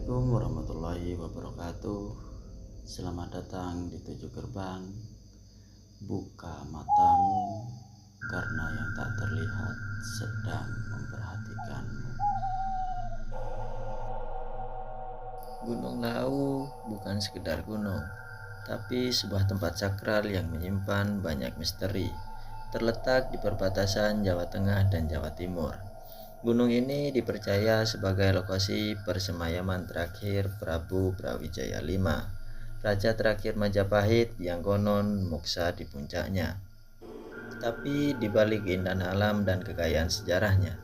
Assalamualaikum warahmatullahi wabarakatuh. Selamat datang di 7 gerbang. Buka matamu, karena yang tak terlihat sedang memperhatikanmu. Gunung Lawu bukan sekedar gunung, tapi sebuah tempat sakral yang menyimpan banyak misteri. Terletak di perbatasan Jawa Tengah dan Jawa Timur. Gunung ini dipercaya sebagai lokasi persemayaman terakhir Prabu Brawijaya V, raja terakhir Majapahit yang konon moksa di puncaknya. Tapi di balik keindahan alam dan kekayaan sejarahnya,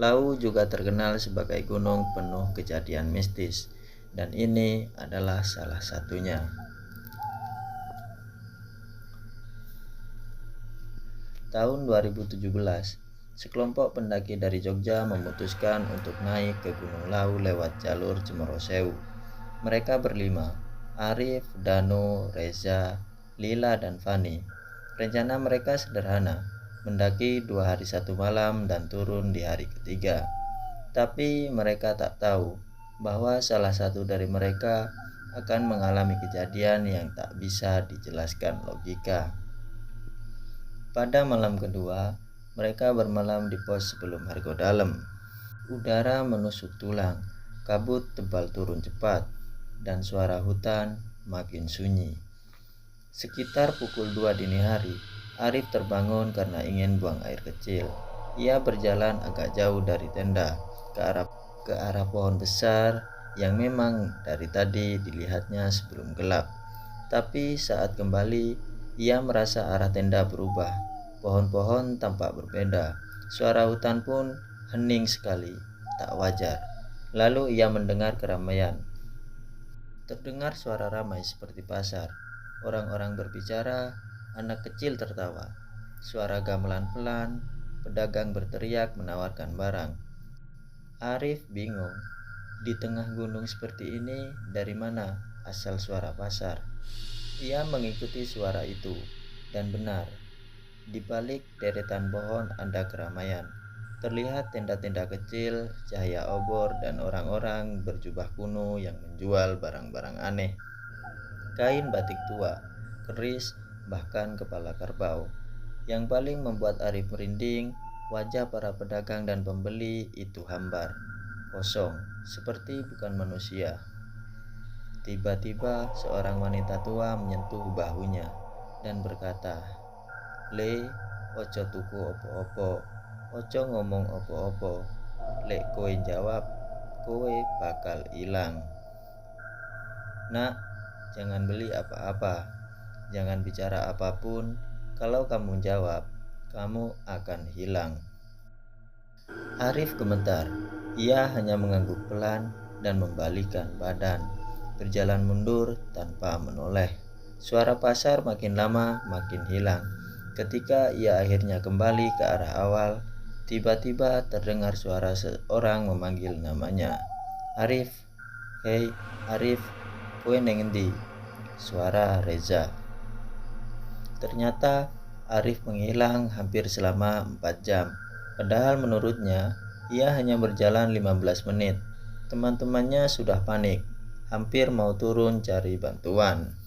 Lawu juga terkenal sebagai gunung penuh kejadian mistis, dan ini adalah salah satunya. Tahun 2017, sekelompok pendaki dari Jogja memutuskan untuk naik ke Gunung Lawu lewat jalur Cemorosewu. Mereka berlima, Arif, Dano, Reza, Lila, dan Fani. Rencana mereka sederhana, mendaki 2 hari 1 malam dan turun di hari ketiga. Tapi mereka tak tahu bahwa salah satu dari mereka akan mengalami kejadian yang tak bisa dijelaskan logika. Pada malam kedua, mereka bermalam di pos sebelum Hargodalam. Udara menusuk tulang, kabut tebal turun cepat, dan suara hutan makin sunyi. Sekitar pukul 2 dini hari, Arif terbangun karena ingin buang air kecil. Ia berjalan agak jauh dari tenda, ke arah pohon besar yang memang dari tadi dilihatnya sebelum gelap. Tapi saat kembali, ia merasa arah tenda berubah. Pohon-pohon tampak berbeda. Suara hutan pun hening sekali, tak wajar. Lalu ia mendengar keramaian. Terdengar suara ramai seperti pasar. Orang-orang berbicara, anak kecil tertawa. Suara gamelan pelan, pedagang berteriak menawarkan barang. Arif bingung. Di tengah gunung seperti ini, dari mana asal suara pasar? Ia mengikuti suara itu, dan benar, di balik deretan pohon ada keramaian. Terlihat tenda-tenda kecil, cahaya obor, dan orang-orang berjubah kuno yang menjual barang-barang aneh. Kain batik tua, keris, bahkan kepala kerbau. Yang paling membuat Arif merinding, wajah para pedagang dan pembeli itu hambar, kosong, seperti bukan manusia. Tiba-tiba seorang wanita tua menyentuh bahunya dan berkata, "Le, ojo tuku opo-opo, ojo ngomong opo-opo. Lek kowe jawab, kowe bakal hilang. Nak, jangan beli apa-apa, jangan bicara apapun. Kalau kamu jawab, kamu akan hilang." Arif gemetar. Ia hanya mengangguk pelan dan membalikkan badan, berjalan mundur tanpa menoleh. Suara pasar makin lama makin hilang. Ketika ia akhirnya kembali ke arah awal, tiba-tiba terdengar suara seorang memanggil namanya. "Arif, hei Arif, kowe neng endi?" Suara Reza. Ternyata Arif menghilang hampir selama 4 jam. Padahal menurutnya, ia hanya berjalan 15 menit. Teman-temannya sudah panik, hampir mau turun cari bantuan.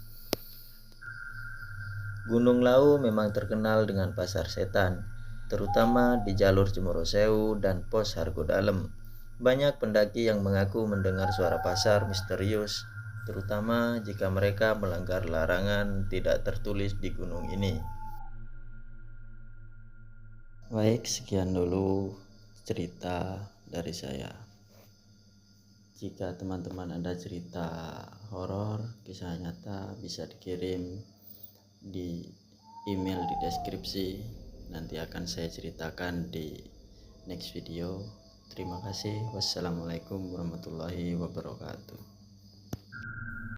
Gunung Lawu memang terkenal dengan pasar setan, terutama di jalur Cemorosewu dan pos Hargodalam. Banyak pendaki yang mengaku mendengar suara pasar misterius, terutama jika mereka melanggar larangan tidak tertulis di gunung ini. Baik, sekian dulu cerita dari saya. Jika teman-teman ada cerita horor, kisah nyata, bisa dikirim di email di deskripsi. Nanti akan saya ceritakan di next video. Terima kasih. Wassalamualaikum warahmatullahi wabarakatuh.